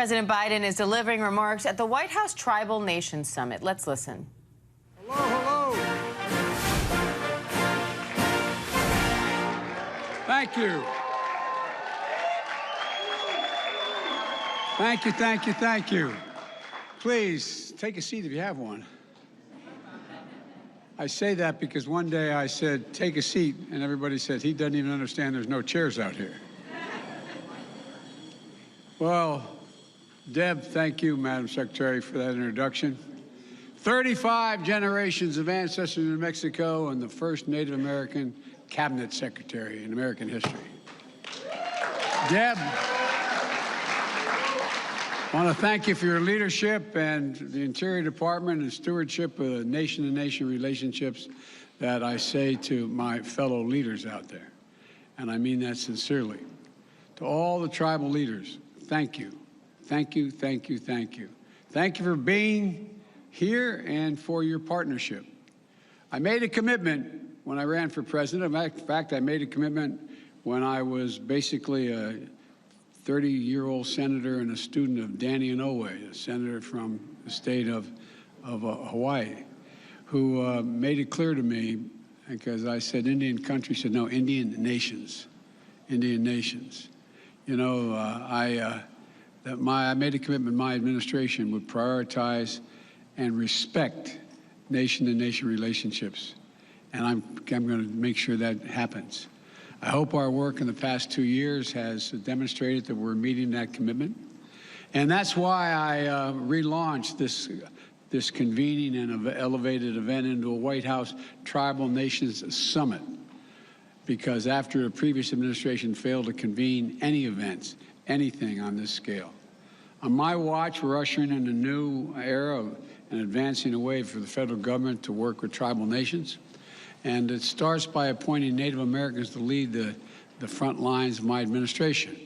President Biden is delivering remarks at the White House Tribal Nations Summit. Let's listen. Hello, hello. Thank you. Thank you, thank you, thank you. Please, take a seat if you have one. I say that because one day I said, take a seat, and everybody said, he doesn't even understand there's no chairs out here. Well, Deb, thank you, Madam Secretary, for that introduction. 35 generations of ancestors in New Mexico and the first Native American cabinet secretary in American history. Deb, I want to thank you for your leadership and the Interior Department and stewardship of nation-to-nation relationships that I say to my fellow leaders out there. And I mean that sincerely. To all the tribal leaders, thank you. Thank you, thank you, thank you. Thank you for being here and for your partnership. I made a commitment when I ran for president. In fact, I made a commitment when I was basically a 30-year-old senator and a student of Danny Inouye, a senator from the state of Hawaii, who made it clear to me, because I said Indian country, said, no, Indian nations, Indian nations. You know, I made a commitment my administration would prioritize and respect nation-to-nation relationships, and I'm going to make sure that happens. I hope our work in the past 2 years has demonstrated that we're meeting that commitment. And that's why I relaunched this convening and elevated event into a White House Tribal Nations Summit. Because after the previous administration failed to convene any events, anything on this scale. On my watch, we're ushering in a new era and advancing a way for the federal government to work with tribal nations. And it starts by appointing Native Americans to lead the front lines of my administration.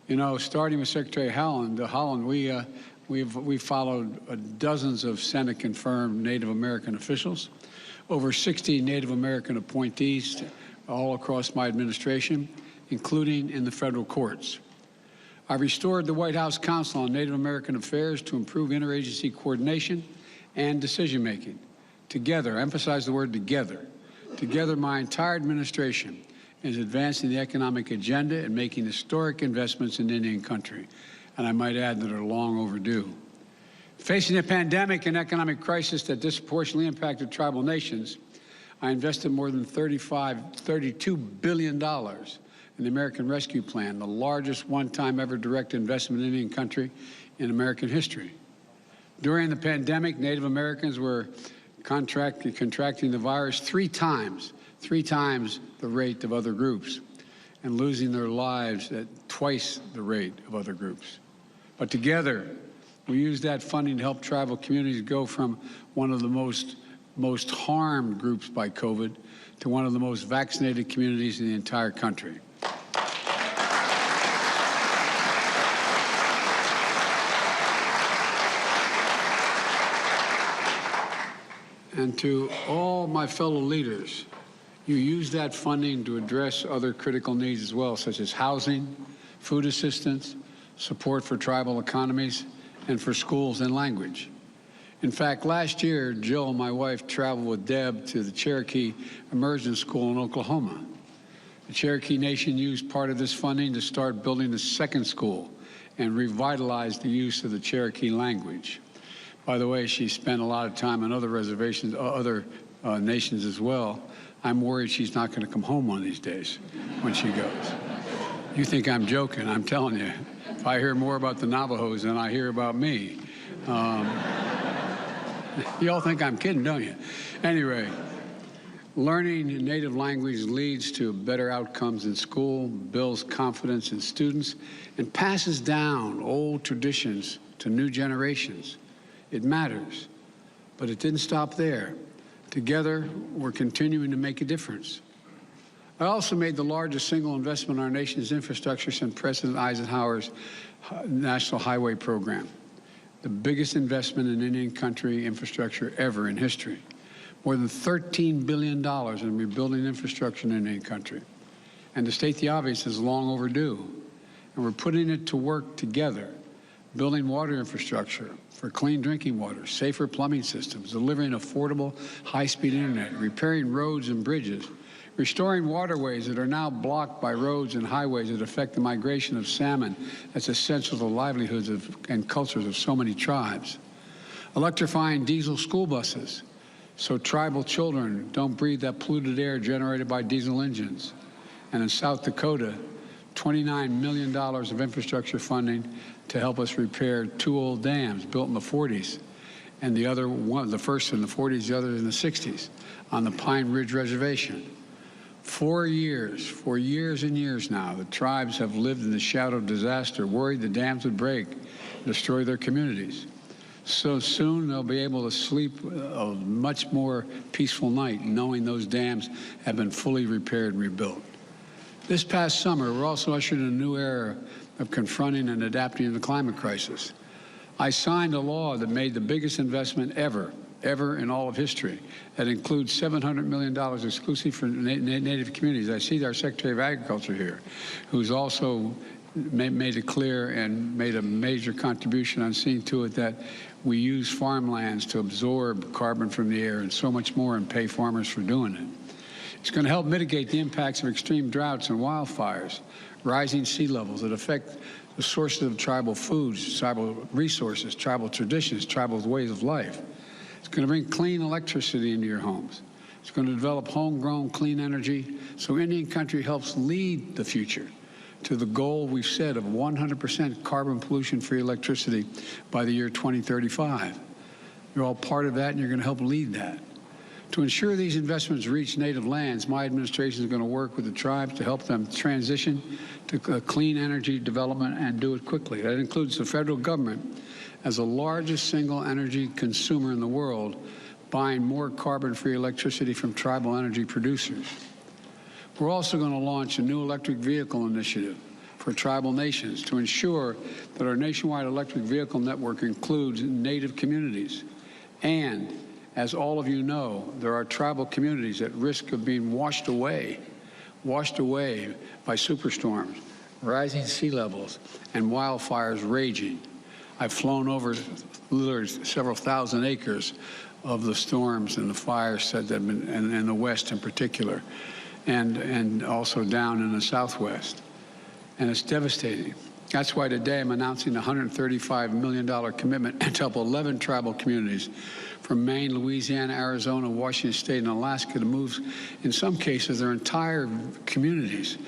You know, starting with Secretary Haaland, we followed dozens of Senate-confirmed Native American officials, over 60 Native American appointees all across my administration, including in the federal courts. I restored the White House Council on Native American Affairs to improve interagency coordination and decision-making. Together, I emphasize the word together. Together, my entire administration is advancing the economic agenda and making historic investments in Indian country, and I might add that are long overdue. Facing a pandemic and economic crisis that disproportionately impacted tribal nations, I invested more than $32 billion in the American Rescue Plan, the largest one-time ever direct investment in Indian country in American history. During the pandemic, Native Americans were contracting the virus three times the rate of other groups and losing their lives at twice the rate of other groups. But together, we used that funding to help tribal communities go from one of the most harmed groups by COVID to one of the most vaccinated communities in the entire country. And to all my fellow leaders, you use that funding to address other critical needs as well, such as housing, food assistance, support for tribal economies, and for schools and language. In fact, last year, Jill, my wife, traveled with Deb to the Cherokee Immersion School in Oklahoma. The Cherokee Nation used part of this funding to start building a second school and revitalize the use of the Cherokee language. By the way, she spent a lot of time on other reservations, other nations as well. I'm worried she's not going to come home one of these days when she goes. You think I'm joking, I'm telling you. If I hear more about the Navajos than I hear about me. You all think I'm kidding, don't you? Anyway, learning native language leads to better outcomes in school, builds confidence in students, and passes down old traditions to new generations. It matters, but it didn't stop there. Together, we're continuing to make a difference. I also made the largest single investment in our nation's infrastructure since President Eisenhower's National Highway Program, the biggest investment in Indian country infrastructure ever in history. More than $13 billion in rebuilding infrastructure in Indian country. And to state the obvious, is long overdue. And we're putting it to work together building water infrastructure for clean drinking water, safer plumbing systems, delivering affordable high-speed internet, repairing roads and bridges, restoring waterways that are now blocked by roads and highways that affect the migration of salmon that's essential to the livelihoods and cultures of so many tribes, electrifying diesel school buses so tribal children don't breathe that polluted air generated by diesel engines, and in South Dakota, $29 million of infrastructure funding to help us repair 2 old dams built in the 40s, and the first in the 40s, the other in the 60s, on the Pine Ridge Reservation. For years and years now, the tribes have lived in the shadow of disaster, worried the dams would break, destroy their communities. So soon they'll be able to sleep a much more peaceful night, knowing those dams have been fully repaired and rebuilt. This past summer, we're also ushered in a new era of confronting and adapting to the climate crisis. I signed a law that made the biggest investment ever in all of history. That includes $700 million exclusively for Native communities. I see our Secretary of Agriculture here, who's also made it clear and made a major contribution on seeing to it that we use farmlands to absorb carbon from the air and so much more, and pay farmers for doing it. It's going to help mitigate the impacts of extreme droughts and wildfires, rising sea levels that affect the sources of tribal foods, tribal resources, tribal traditions, tribal ways of life. It's going to bring clean electricity into your homes. It's going to develop homegrown clean energy so Indian country helps lead the future to the goal we've set of 100% carbon pollution-free electricity by the year 2035. You're all part of that, and you're going to help lead that. To ensure these investments reach Native lands, my administration is going to work with the tribes to help them transition to clean energy development and do it quickly. That includes the federal government as the largest single energy consumer in the world, buying more carbon-free electricity from tribal energy producers. We're also going to launch a new electric vehicle initiative for tribal nations to ensure that our nationwide electric vehicle network includes Native communities. And as all of you know, there are tribal communities at risk of being washed away by superstorms, rising sea levels, and wildfires raging. I've flown over literally several thousand acres of the storms and the fires that have been, in the West in particular, and also down in the Southwest. And it's devastating. That's why today I'm announcing a $135 million commitment to help 11 tribal communities from Maine, Louisiana, Arizona, Washington State, and Alaska to move, in some cases, their entire communities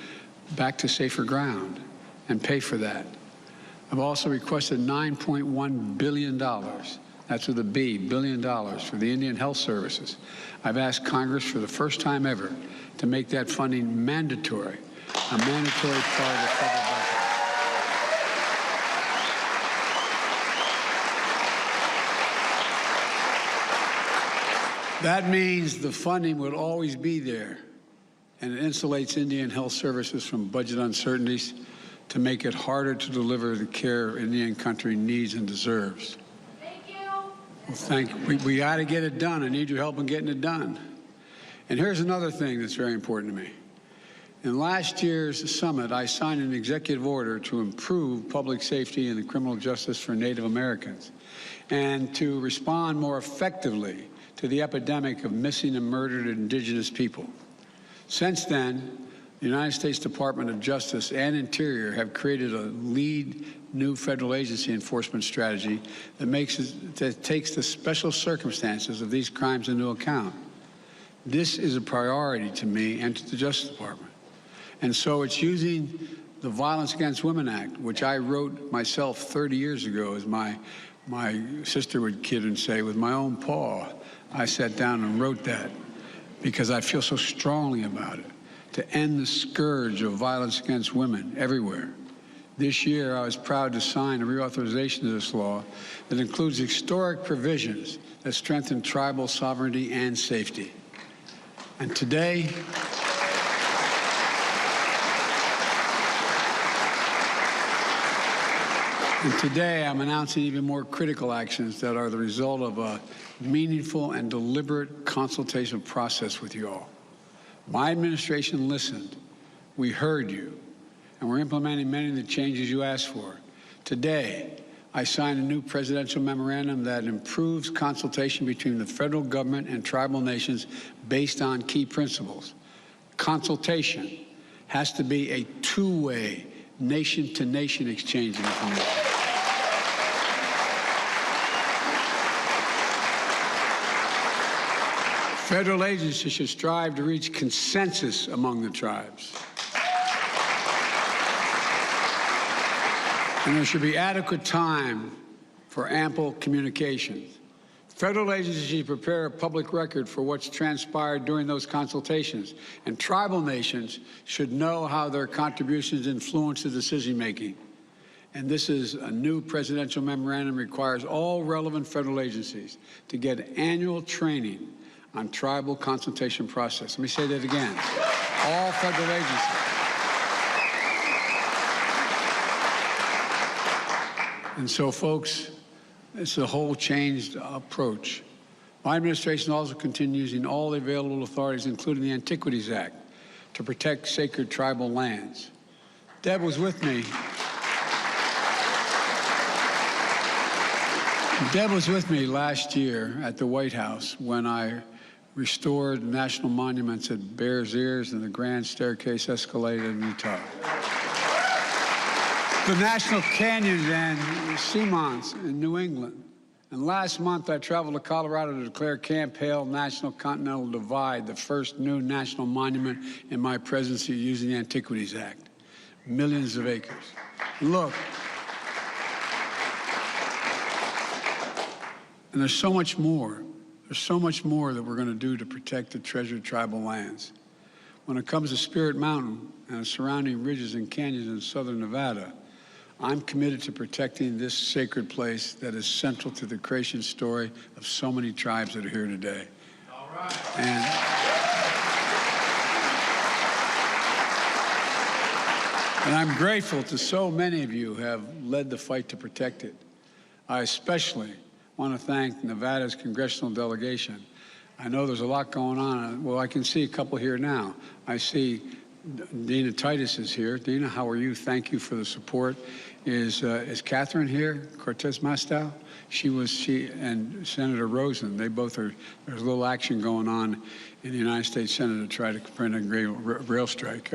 back to safer ground and pay for that. I've also requested $9.1 billion, that's with a B, billion dollars, for the Indian Health Services. I've asked Congress for the first time ever to make that funding mandatory, a mandatory part of the federal budget. That means the funding will always be there, and it insulates Indian Health Services from budget uncertainties to make it harder to deliver the care Indian country needs and deserves. Thank you. Well, we got to get it done. I need your help in getting it done. And here's another thing that's very important to me. In last year's summit, I signed an executive order to improve public safety and the criminal justice for Native Americans and to respond more effectively to the epidemic of missing and murdered Indigenous people. Since then, the United States Department of Justice and Interior have created a lead new federal agency enforcement strategy that takes the special circumstances of these crimes into account. This is a priority to me and to the Justice Department. And so it's using the Violence Against Women Act, which I wrote myself 30 years ago, as my sister would kid and say, with my own paw. I sat down and wrote that because I feel so strongly about it, to end the scourge of violence against women everywhere. This year, I was proud to sign a reauthorization of this law that includes historic provisions that strengthen tribal sovereignty and safety. And today, I'm announcing even more critical actions that are the result of a meaningful and deliberate consultation process with you all. My administration listened. We heard you, and we're implementing many of the changes you asked for. Today, I signed a new presidential memorandum that improves consultation between the federal government and tribal nations based on key principles. Consultation has to be a two-way, nation-to-nation exchange of information. Federal agencies should strive to reach consensus among the tribes. And there should be adequate time for ample communication. Federal agencies should prepare a public record for what's transpired during those consultations, and tribal nations should know how their contributions influence the decision-making. And this is a new presidential memorandum requires all relevant federal agencies to get annual training on tribal consultation process. Let me say that again. All federal agencies. And so, folks, it's a whole changed approach. My administration also continues using all the available authorities, including the Antiquities Act, to protect sacred tribal lands. Deb was with me. Deb was with me last year at the White House when I restored national monuments at Bears Ears and the Grand Staircase Escalade in Utah, the National Canyons and Seamonts in New England. And last month, I traveled to Colorado to declare Camp Hale National Continental Divide, the first new national monument in my presidency using the Antiquities Act. Millions of acres. Look, and there's so much more. There's so much more that we're going to do to protect the treasured tribal lands. When it comes to Spirit Mountain and the surrounding ridges and canyons in southern Nevada, I'm committed to protecting this sacred place that is central to the creation story of so many tribes that are here today. All right. And I'm grateful to so many of you who have led the fight to protect it. I especially want to thank Nevada's congressional delegation. I know there's a lot going on. Well, I can see a couple here now. I see Dina Titus is here. Dina, how are you? Thank you for the support. Is Catherine here? Cortez Masto? She and Senator Rosen. They both are. There's a little action going on in the United States Senate to try to prevent a rail strike.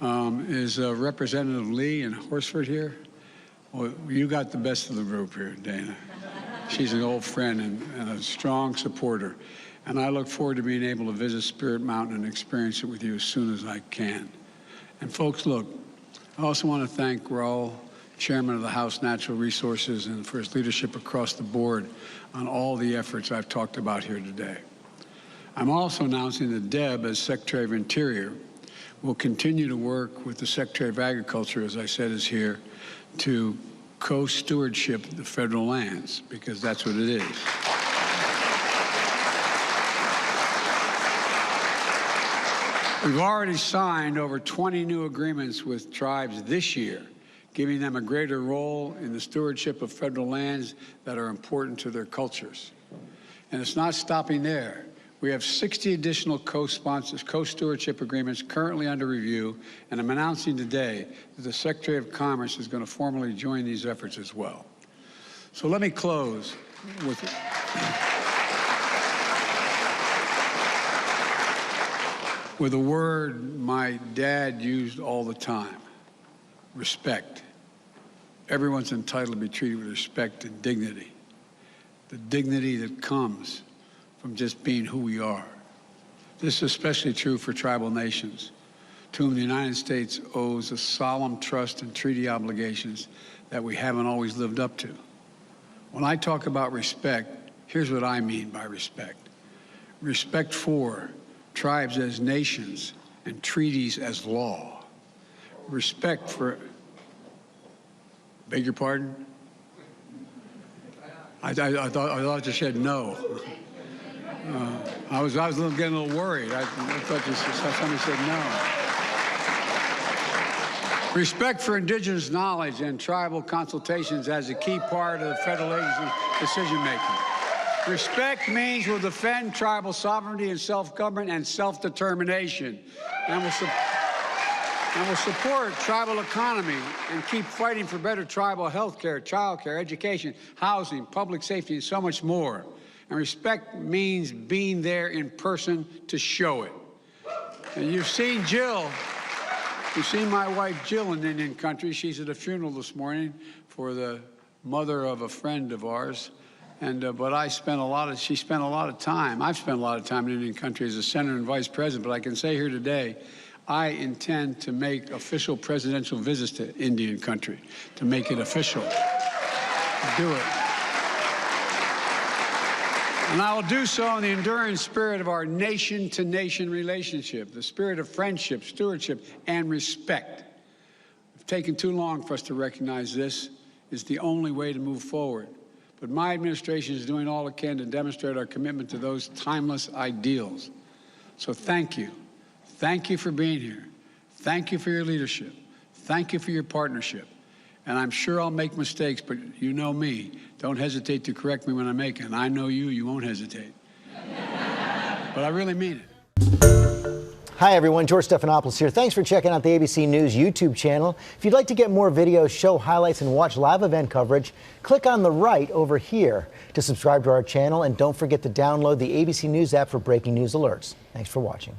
Is Representative Lee in Horsford here? Well, you got the best of the group here, Dana. She's an old friend and a strong supporter. And I look forward to being able to visit Spirit Mountain and experience it with you as soon as I can. And folks, look, I also want to thank Raul, Chairman of the House Natural Resources, and for his leadership across the board on all the efforts I've talked about here today. I'm also announcing that Deb, as Secretary of Interior, will continue to work with the Secretary of Agriculture, as I said, is here, to co-stewardship the federal lands, because that's what it is. We've already signed over 20 new agreements with tribes this year, giving them a greater role in the stewardship of federal lands that are important to their cultures. And it's not stopping there. We have 60 additional co-stewardship agreements currently under review, and I'm announcing today that the Secretary of Commerce is going to formally join these efforts as well. So let me close with a word my dad used all the time: respect. Everyone's entitled to be treated with respect and dignity, the dignity that comes from just being who we are. This is especially true for tribal nations, to whom the United States owes a solemn trust and treaty obligations that we haven't always lived up to. When I talk about respect, here's what I mean by respect. Respect for tribes as nations and treaties as law. Respect for, beg your pardon? I thought you said no. I was getting a little worried. I thought somebody said no. Respect for indigenous knowledge and tribal consultations as a key part of the federal agency decision-making. Respect means we'll defend tribal sovereignty and self-government and self-determination. And And will support tribal economy and keep fighting for better tribal health care, child care, education, housing, public safety, and so much more. And respect means being there in person to show it. And you've seen Jill. You've seen my wife Jill in Indian country. She's at a funeral this morning for the mother of a friend of ours. And but she spent a lot of time. I've spent a lot of time in Indian country as a senator and vice president. But I can say here today, I intend to make official presidential visits to Indian country, to make it official. Do it. And I will do so in the enduring spirit of our nation-to-nation relationship, the spirit of friendship, stewardship, and respect. It's taken too long for us to recognize this is the only way to move forward. But my administration is doing all it can to demonstrate our commitment to those timeless ideals. So thank you. Thank you for being here. Thank you for your leadership. Thank you for your partnership. And I'm sure I'll make mistakes, but you know me. Don't hesitate to correct me when I make it. And I know you won't hesitate. But I really mean it. Hi, everyone. George Stephanopoulos here. Thanks for checking out the ABC News YouTube channel. If you'd like to get more videos, show highlights, and watch live event coverage, click on the right over here to subscribe to our channel. And don't forget to download the ABC News app for breaking news alerts. Thanks for watching.